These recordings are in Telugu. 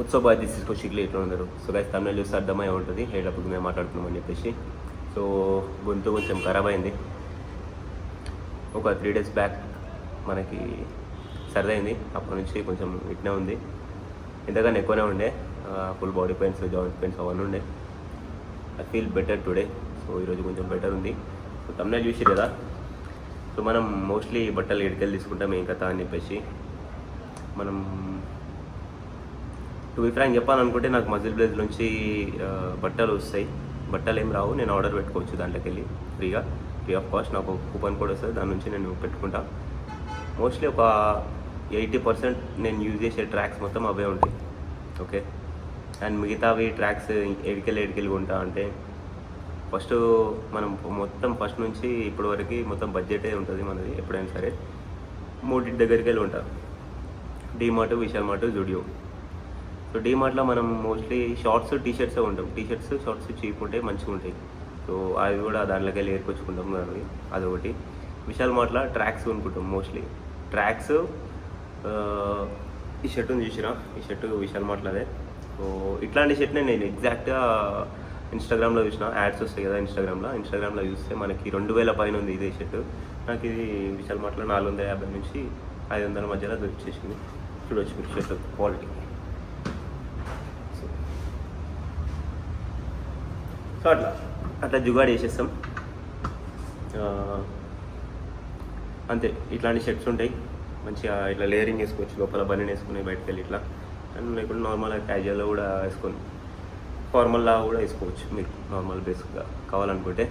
ఉత్సవ బాయ్ తీసుకొచ్చి షిక్లీ ఎట్లా ఉన్నారు. సో గైస్ తమిళ చూస్తే అర్థమై ఉంటుంది హేటప్పుడు మేము మాట్లాడుతున్నామని చెప్పేసి. సో గొంతు కొంచెం ఖరాబ్ అయింది. ఒక 3 days బ్యాక్ మనకి సరిదైంది. అప్పటి నుంచి కొంచెం ఇట్నే ఉంది. ఇంతకన్నా ఎక్కువనే ఉండే. Full body pains, joint pains అవన్నీ ఉండే. I feel better today. So ఈరోజు కొంచెం బెటర్ ఉంది. సో తమిళ చూసి కదా. సో మనం మోస్ట్లీ బట్టలు ఎడికెళ్ళి తీసుకుంటాం ఏం కథ అని చెప్పేసి. మనం టు బి ఫ్రాంక్ చెప్పాలనుకుంటే నాకు మజిల్ బ్లేజ్ నుంచి బట్టలు వస్తాయి. బట్టలు ఏం రావు, నేను ఆర్డర్ పెట్టుకోవచ్చు దాంట్లోకి వెళ్ళి ఫ్రీ ఆఫ్ కాస్ట్. నాకు ఒక కూపన్ కోడ్ వస్తుంది, దాని నుంచి నేను పెట్టుకుంటా. మోస్ట్లీ ఒక 80% నేను యూజ్ చేసే ట్రాక్స్ మొత్తం అవే ఉంటాయి. ఓకే, అండ్ మిగతావి ట్రాక్స్ ఎడికెళ్ళి కొంటా అంటే ఫస్ట్ మనం మొత్తం ఫస్ట్ నుంచి ఇప్పటి వరకు మొత్తం బడ్జెటే ఉంటుంది మనది. ఎప్పుడైనా సరే 3 దగ్గరికి వెళ్ళి ఉంటాం: డీమార్ట్, విశాల్ మార్ట్, జూడియో. సో డీమార్ట్లో మనం మోస్ట్లీ షార్ట్స్, టీషర్ట్సే ఉంటాం. టీషర్ట్స్, షార్ట్స్ చీప్ ఉంటాయి, మంచిగా ఉంటాయి. సో అవి కూడా దాంట్లోకి వెళ్ళి ఏర్కొచ్చుకుంటాం దానివి, అదొకటి. విశాల్ మార్ట్లో ట్రాక్స్ కొనుక్కుంటాం మోస్ట్లీ. ట్రాక్స్, ఈ షర్ట్ ఉంది చూసినా, ఈ షర్ట్ విశాల్ మార్ట్లోదే. సో ఇట్లాంటి షర్ట్నే నేను ఎగ్జాక్ట్గా ఇన్స్టాగ్రామ్లో చూసిన, యాడ్స్ వస్తాయి కదా ఇన్స్టాగ్రామ్లో చూస్తే మనకి 2000 పైన ఉంది ఇదే షర్ట్. నాకు ఇది విశాల్ మార్ట్లో 450 నుంచి 500 మధ్యలో దొరికేసింది. చూడొచ్చు మీరు షర్ట్ క్వాలిటీ. సో అట్లా జుగాడు వేసేస్తాం అంతే. ఇట్లాంటి షర్ట్స్ ఉంటాయి మంచిగా, ఇట్లా లేయరింగ్ వేసుకోవచ్చు, లోపల బనీన్ వేసుకుని బయటకు వెళ్ళి ఇట్లా. అండ్ లేకుంటే నార్మల్గా క్యాజువల్గా కూడా వేసుకొని ఫార్మల్లా కూడా వేసుకోవచ్చు మీకు నార్మల్ బేస్గా కావాలనుకుంటే.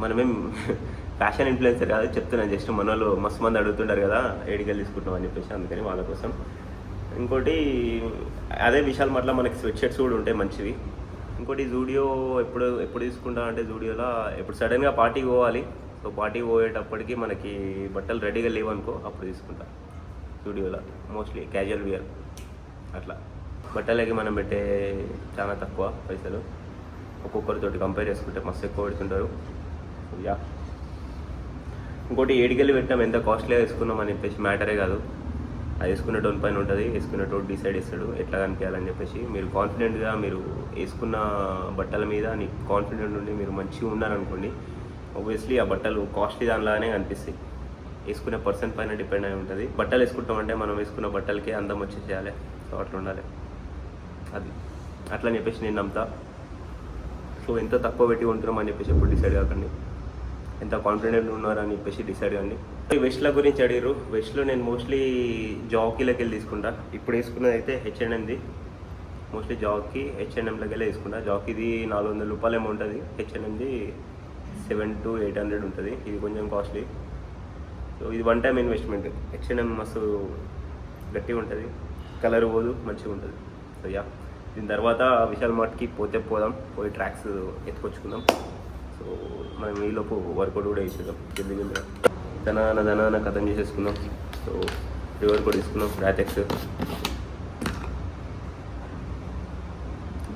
మనమేం ఫ్యాషన్ ఇన్ఫ్లుయెన్సర్ కాదు, చెప్తున్నాను జస్ట్. మన వాళ్ళు మస్తు మంది అడుగుతుంటారు కదా ఏడికెళ్ళి తీసుకుంటాం అని చెప్పేసి, అందుకని వాళ్ళ కోసం. ఇంకోటి అదే విశాల్ మార్ట్లో మనకి స్వెట్ షర్ట్స్ కూడా ఉంటాయి మంచివి. ఇంకోటి జూడియో ఎప్పుడు తీసుకుంటా అంటే జూడియోలో ఎప్పుడు సడన్గా పార్టీకి పోవాలి. సో పార్టీకి పోయేటప్పటికి మనకి బట్టలు రెడీగా లేవనుకో, అప్పుడు తీసుకుంటా జూడియోలో. మోస్ట్లీ క్యాజువల్ వేర్ అట్లా. బట్టలకి మనం పెట్టే చాలా తక్కువ పైసలు, ఒక్కొక్కరితోటి కంపేర్ చేసుకుంటే మస్తు ఎక్కువ పెడుతుంటారు. యా, ఇంకోటి ఏడికెళ్ళి పెట్టాం, ఎంత కాస్ట్లీగా వేసుకున్నాం అని చెప్పేసి మ్యాటరే కాదు. అది వేసుకునేటోని పైన ఉంటుంది, వేసుకునేటోడు డిసైడ్ చేస్తాడు ఎట్లా కనిపించాలని చెప్పేసి. మీరు కాన్ఫిడెంట్గా మీరు వేసుకున్న బట్టల మీద నీకు కాన్ఫిడెంట్ ఉండి మీరు మంచిగా ఉన్నారనుకోండి, ఆబ్వియస్లీ ఆ బట్టలు కాస్ట్లీ దానిలాగానే కనిపిస్తాయి. వేసుకునే పర్సన్ పైన డిపెండ్ అయి ఉంటుంది. బట్టలు వేసుకుంటామంటే మనం వేసుకున్న బట్టలకే అందం వచ్చేసేయాలి. సో అట్లా ఉండాలి. అది అట్లా అని చెప్పేసి నేను నమ్ముతా. సో ఎంత తక్కువ పెట్టి ఉంటున్నాం అని చెప్పేసి ఎప్పుడు డిసైడ్ కాకండి, ఎంత కాన్ఫిడెంట్ ఉన్నారని చెప్పేసి డిసైడ్ కండి. వెస్ట్ల గురించి అడిగారు. వెస్ట్లో నేను మోస్ట్లీ జాకీలోకి వెళ్ళి తీసుకుంటా. ఇప్పుడు వేసుకున్నది అయితే H&Mది. మోస్ట్లీ జాకీ H&Mలోకి వెళ్ళి తీసుకుంటా. జాకీది 400 రూపాయలు ఏమో ఉంటుంది, H&Mది 700 to 800 ఉంటుంది. ఇది కొంచెం కాస్ట్లీ. సో ఇది వన్ టైం ఇన్వెస్ట్మెంట్. H&M మస్తు గట్టిగా ఉంటుంది, కలర్ పోదు, మంచిగా ఉంటుంది. సో యా, దీని తర్వాత విశాల్ మార్ట్కి పోదాం, పోయి ట్రాక్స్ ఎత్తుకొచ్చుకుందాం. సో మనం ఈలోపు వర్కౌట్ కూడా వేసేద్దాం జల్దీ ధనాన కథం చేసేసుకుందాం. సో రివర్ కూడా తీసుకున్నాం, రాటెక్స్.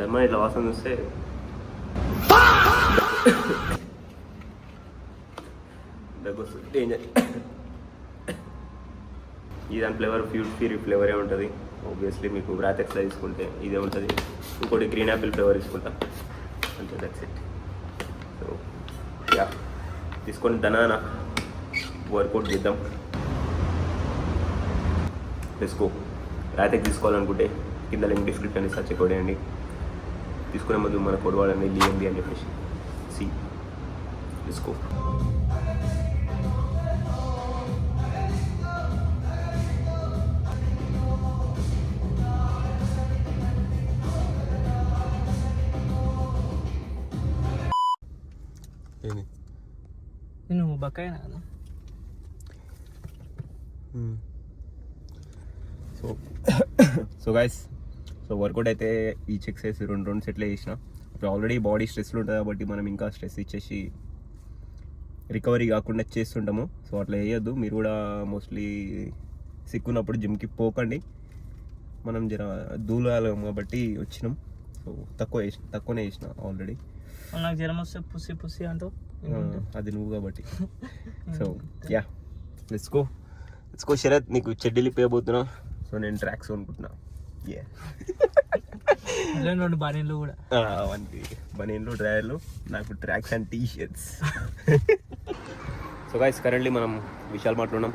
ధర్మ ఇట్లా వాసన చూస్తే దగ్గొస్తుంది, డేంజర్. ఈ దాని ఫ్లేవర్ ఫ్యూరీ ఫ్లేవరే ఉంటుంది. ఆబ్వియస్లీ మీకు రాటెక్స్లో తీసుకుంటే ఇదే ఉంటుంది. ఇంకోటి గ్రీన్ యాపిల్ ఫ్లేవర్ తీసుకుంటా అంతే, దట్స్ ఇట్. సో యా, తీసుకొని ధనాన వర్కౌట్ చేద్దాం. తీసుకో రాటెక్స్ తీసుకోవాలనుకుంటే కింద లింక్ డిస్క్రిప్షన్ ఇస్తా, చెక్ చేయండి. తీసుకునే ముందు మన కోడ్ వాడండి LMB అని చెప్పేసి. సి తీసుకో. నువ్వు బకాయినా కదా. సో గైస్, సో వర్కౌట్ అయితే ఈచ్ ఎక్సైజ్ 2 సెట్లు వేసిన. ఇప్పుడు ఆల్రెడీ బాడీ స్ట్రెస్లో ఉంటుంది కాబట్టి మనం ఇంకా స్ట్రెస్ ఇచ్చేసి రికవరీ కాకుండా చేస్తుంటాము. సో అట్లా వేయద్దు మీరు కూడా. మోస్ట్లీ సిక్కున్నప్పుడు జిమ్కి పోకండి. మనం జర దూలాలం కాబట్టి వచ్చినాం. సో తక్కువనే వేసిన ఆల్రెడీ. నాకు జ్వరం వస్తే పుసి అంటావు, అది నువ్వు కాబట్టి. So yeah, let's go Sharath. నీకు చెడ్డీలు ఇప్పబోతున్నా. సో నేను ట్రాక్స్ అనుకుంటున్నా. అందులో 2 బనీన్లు కూడా. అవన్నీ బనీన్లు డ్రైవర్లు, నాకు tracks and T shirts. So guys currently మనం విశాల్ మార్ట్లో ఉన్నాం.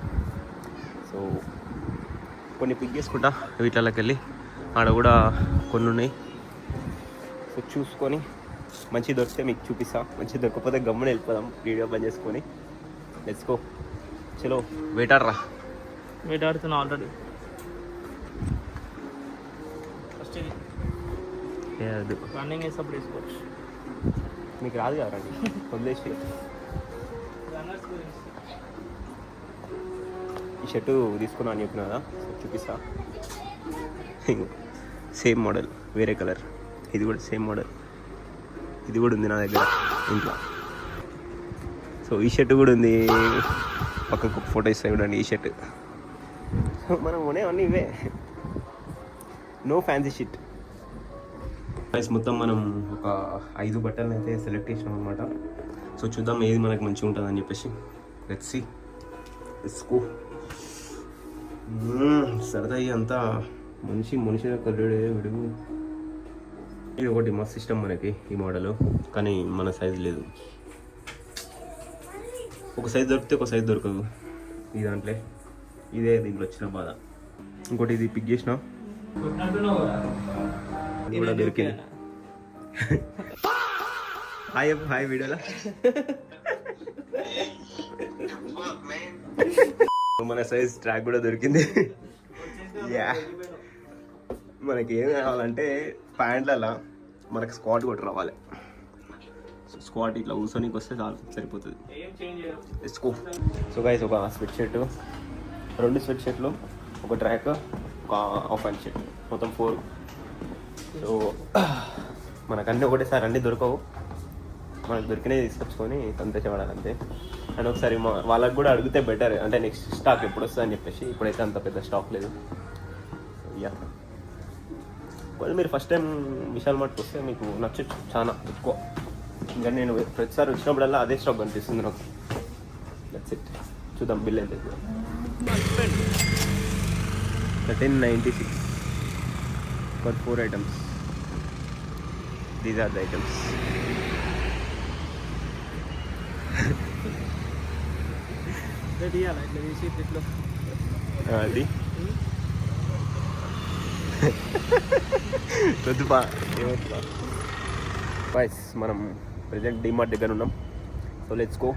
సో కొన్ని పిక్ చేసుకుంటా వీటిలోకి వెళ్ళి, ఆడ కూడా కొన్ని ఉన్నాయి. సో చూసుకొని మంచి దొరికితే మీకు చూపిస్తా, మంచి దొరకకపోతే గమ్మున వెళ్ళిపోదాం వీడియో బంద్ చేసుకొని. లెట్స్ గో, చలో వేటాడరా. వేటాడుతున్నా ఆల్రెడీ. ఫస్ట్ ఇది రన్నింగ్ వేసినప్పుడు వేసుకోవచ్చు. మీకు రాదు కదా రండి, వదిలేసి. రన్నర్స్ గురించి ఈ షర్టు తీసుకున్నా అని చెప్పిన కదా, సో చూపిస్తా. సేమ్ మోడల్, వేరే కలర్. ఇది కూడా సేమ్ మోడల్, ఇది కూడా ఉంది నా దగ్గర ఇంట్లో. సో ఈ షర్ట్ కూడా ఉంది, పక్కకు ఫోటో ఇస్తాయి చూడండి. ఈ షర్ట్ మనం కొనేవన్నీ ఇవే, నో ఫ్యాన్సీ షిట్. ప్రైస్ మొత్తం మనం ఒక 5 బట్టలను అయితే సెలెక్ట్ చేసినాం అనమాట. సో చూద్దాం ఏది మనకు మంచిగా ఉంటుందని చెప్పేసి. Let's see, let's go. సరదా అంతా మనిషి కర్రుడే విడుగు. ఇది ఒకటి మస్తు ఇష్టం మనకి ఈ మోడల్, కానీ మన సైజు లేదు. ఒక సైజు దొరికితే ఒక సైజు దొరకదు ఈ దాంట్లో. ఇదే దీంట్లో వచ్చిన బాధ. ఇంకోటి ఇది పిక్ చేసిన, ఇది కూడా దొరికింది. హాయ్ హాయ్ వీడియోలో మన సైజ్ ట్రాక్ కూడా దొరికింది. యా, మనకి ఏం కావాలంటే ప్యాంట్లలో మనకి స్క్వాట్ కొట్టి రావాలి. సో స్క్వాట్ ఇట్లా కూర్చొనికి వస్తే చాలు, సరిపోతుంది. వేసుకో. సో గైస్ ఒక స్వెట్ షర్ట్, 2 స్వెట్ షర్ట్లు, ఒక ట్రాక్, ఒక హాఫ్ హ్యాండ్ షర్ట్, మొత్తం 4. సో మనకన్నీ ఒకటేసారి అన్నీ దొరకవు, మనకు దొరికినవి తీసుకొచ్చుకొని సంతోషపడాలి అంతే. అండ్ ఒకసారి వాళ్ళకి కూడా అడిగితే బెటర్, అంటే నెక్స్ట్ స్టాక్ ఎప్పుడు వస్తుంది అని చెప్పేసి. ఇప్పుడైతే అంత పెద్ద స్టాక్ లేదు. యా, వాళ్ళు మీరు ఫస్ట్ టైం విశాల్ మార్ట్కి వస్తే మీకు నచ్చచ్చు చాలా ఎక్కువ. ఇంకా నేను ప్రతిసారి వచ్చినప్పుడల్లా అదే స్టాక్ కనిపిస్తుంది నాకు. That's it. చూద్దాం బిల్ ఎంత. 1396 for 4 items. These are the items. అది వద్దుపా, ఏమవుతుందా బాయ్స్. మనం ప్రజెంట్ డిమార్ట్ దగ్గర ఉన్నాం. So let's go.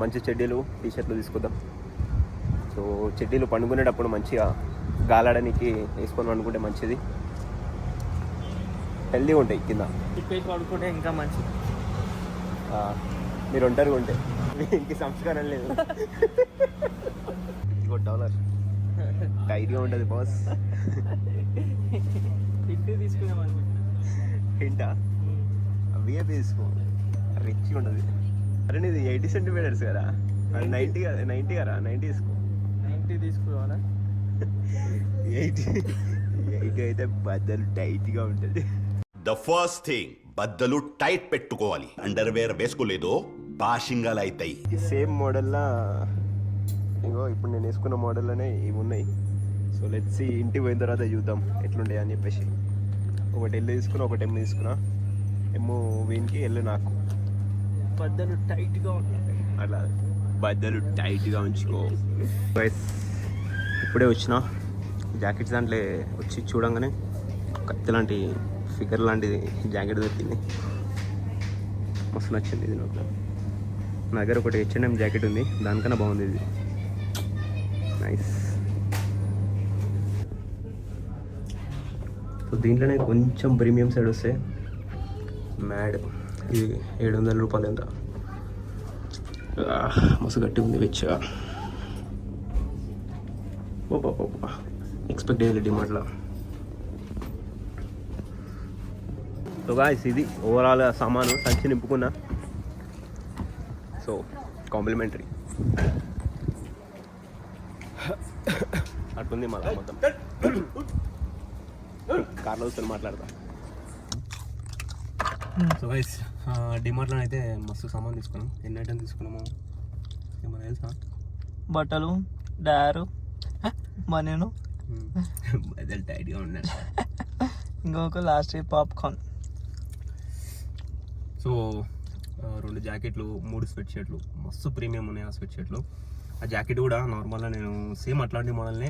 మంచి చెడ్డీలు, టీ షర్ట్లు తీసుకుందాం. సో చెడ్డీలు పండుకునేటప్పుడు మంచిగా గాలాడడానికి వేసుకొని అనుకుంటే మంచిది, హెల్దీగా ఉంటాయి. కింద తిప్పేసి పడుకుంటే ఇంకా మంచిది. మీరు ఒంటరిగా ఉంటే ఇంక సంస్కారం లేదు. $1 టైట్గా ఉంటుంది బాస్. తిట్టి తీసుకున్నాం అనుకుంటా. ఏంటా అవే తీసుకో, రిచ్గా ఉంటుంది. అరే నీది 80 సెంటీమీటర్స్ కదా, అది 90 కదా, 90 కదా, 90 తీసుకో. 90 తీసుకోవాలా? 80 అయితే బద్దలు టైట్గా ఉంటుంది. ద ఫస్ట్ థింగ్, బద్దలు టైట్ పెట్టుకోవాలి. అండర్వేర్ వేసుకోలేదో బాషింగాలు అవుతాయి. సేమ్ మోడల్లా ఇంకో ఇప్పుడు నేను వేసుకున్న మోడల్లోనే ఇవి ఉన్నాయి. సో లెట్స్ సీ, ఇంటికి పోయిన తర్వాత చూద్దాం ఎట్లుంటాయి అని చెప్పేసి. ఒకటి ఎల్లు తీసుకున్నా, ఒకటి ఎమ్ము తీసుకున్నా. ఎమ్ము వీనికి, ఎల్లు నాకు. బద్దలు టైట్గా ఉంటాయి, అట్లా బద్దలు టైట్గా ఉంచుకో. ఇప్పుడే వచ్చిన జాకెట్స్ దాంట్లో వచ్చి చూడంగానే కత్తి లాంటి ఫిగర్ లాంటిది జాకెట్ దొరికింది, మస్తు నచ్చింది. ఇది నాకు, నా దగ్గర ఒకటి H&M జాకెట్ ఉంది, దానికన్నా బాగుంది ఇది. నైస్. సో దీంట్లోనే కొంచెం ప్రీమియం సైడ్ వస్తే మ్యాడ్, ఇది 700 రూపాయలు ఎంత, మస్తు గట్టి ఉంది వెచ్చగా. ఓపా ఎక్స్పెక్ట్ చేయలేదు డిమార్ట్లో. సో గాయ్స్ ఇది ఓవరాల్ సామాను, సంచి నింపుకున్నా. సో కాంప్లిమెంటరీ అట్లుంది మళ్ళీ మొత్తం. కార్లో వస్తుంది మాట్లాడతా. సో గైస్ డిమార్ట్లో అయితే మస్తు సామాన్ తీసుకున్నాం. ఎన్ని ఐటమ్ తీసుకున్నాము ఏమన్నా తెలుసా? బట్టలు, డయారు, బనీను, బద్దలు టైట్గా ఉన్నాను. ఇంకొక లాస్ట్ పాప్కార్న్. సో 2 జాకెట్లు 3 స్వెట్ షర్ట్లు మస్తు ప్రీమియం ఉన్నాయి ఆ స్వెట్ షర్ట్లు. ఆ జాకెట్ కూడా నార్మల్గా నేను సేమ్ అట్లాంటి మోడల్నే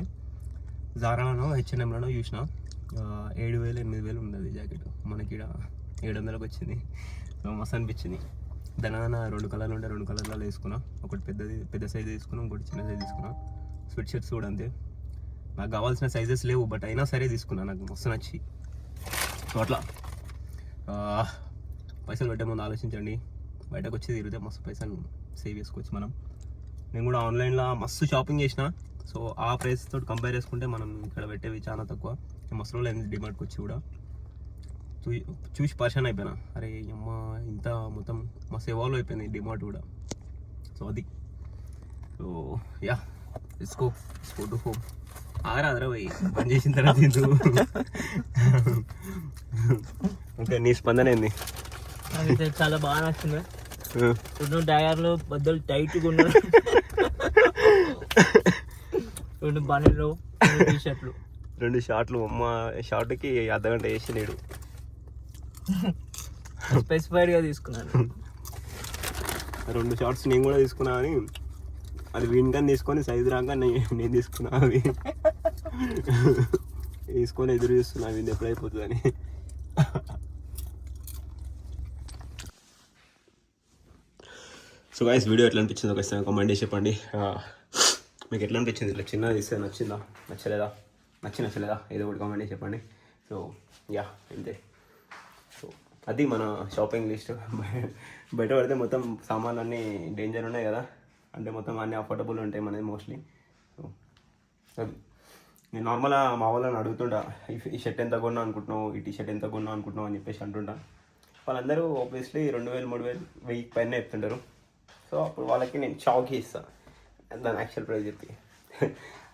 జారాలోనో హెచ్ఎన్ఎంలోనో చూసిన. 7,000 8,000 ఉంది అది జాకెట్. మనకి ఇక్కడ 700కి వచ్చింది. సో మస్తు అనిపించింది. దానివల్ల 2 కలర్లు ఉంటే 2 కలర్లలో వేసుకున్నా. ఒకటి పెద్ద సైజ్ తీసుకున్నా, ఇంకోటి చిన్న సైజ్ తీసుకున్నా. స్వెట్ షర్ట్స్ కూడా అంతే. నాకు కావాల్సిన సైజెస్ లేవు, బట్ అయినా సరే తీసుకున్నా, నాకు మస్తు నచ్చి. సో అట్లా పైసలు పెట్టే ముందు ఆలోచించండి. బయటకు వచ్చి తిరిగితే మస్తు పైసలు సేవ్ చేసుకోవచ్చు మనం. నేను కూడా ఆన్లైన్లో మస్తు షాపింగ్ చేసిన. సో ఆ ప్రైస్ తోటి కంపేర్ చేసుకుంటే మనం ఇక్కడ పెట్టేవి చాలా తక్కువ. మస్తు రోజులు అయింది డిమార్ట్కి వచ్చి కూడా. చూసి పర్షన్ అయిపోయినా, అరే అమ్మ ఇంత మొత్తం మస్తు ఎవాల్వ్ అయిపోయింది డిమార్ట్ కూడా. సో అది. So yeah let's go to home. ఆగరాదరా పోయి పని చేసిన తర్వాత తిందు. ఓకే, నీ స్పందన ఏంది? నాకైతే చాలా బాగా నచ్చింది. 2 టైర్లు బద్దలు టైట్గా ఉన్నారు. 2 బనీలు, 2 టీ షర్ట్లు, 2 షార్ట్లు. అమ్మ షార్ట్కి అర్ధగంట వేసి నేడు స్పెసిఫైడ్గా తీసుకున్నాను. 2 షార్ట్స్ నేను కూడా తీసుకున్నా, అని అది వీనికని తీసుకొని సైజు రాక నేను తీసుకున్నా. అవి తీసుకొని ఎదురు చూస్తున్నా అవి ఎప్పుడైపోతుందని. సో గైస్, వీడియో ఎట్లా అనిపించిందో ఖచ్చితంగా కామెంట్ చేసి చెప్పండి. మీకు ఎట్లా అనిపించింది? ఇట్లా చిన్నది ఇస్తే నచ్చిందా, నచ్చలేదా ఏదో ఒకటి కామెంట్ చేసి చెప్పండి. సో యా అంతే. సో అది మన షాపింగ్ లిస్ట్. బయట పడితే మొత్తం సామాన్లు అన్నీ డేంజర్ ఉన్నాయి కదా, అంటే మొత్తం అన్నీ అఫోర్డబుల్ ఉంటాయి మనది మోస్ట్లీ. సో అది నేను నార్మల్గా మా వాళ్ళని అడుగుతుంటా, ఈ షర్ట్ ఎంత కొన్నా అనుకుంటున్నావు, ఈ టీ షర్ట్ ఎంత కొన్నా అనుకుంటున్నావు అని చెప్పేసి అంటుంటా. వాళ్ళందరూ ఆబ్వియస్లీ 2,000 3,000 1000 పైన చెప్తుంటారు. సో అప్పుడు వాళ్ళకి నేను షాక్ ఇస్తాను దాని యాక్చువల్ ప్రైస్ చెప్పి.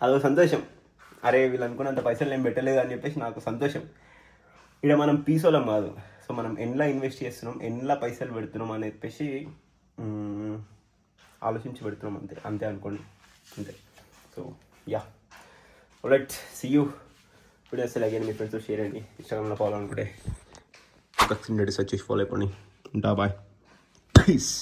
అదొక సంతోషం. అరే వీళ్ళు అనుకున్నంత పైసలు నేను పెట్టలేదు అని చెప్పేసి నాకు సంతోషం. ఇక్కడ మనం పీసోలం కాదు. సో మనం ఎన్లా ఇన్వెస్ట్ చేస్తున్నాం, ఎన్లా పైసలు పెడుతున్నాం అని చెప్పేసి ఆలోచించి పెడుతున్నాం. అంతే అనుకోండి, అంతే. So yeah right, see you. Video అసలు అగైన్ మీ ఫ్రెండ్స్తో షేర్ చేయండి. ఇన్స్టాగ్రామ్లో ఫాలో అనుకుంటే ఒక 3 డేస్ వచ్చేసి ఫాలో అయిపోండి. ఉంటా, బాయ్, పీస్.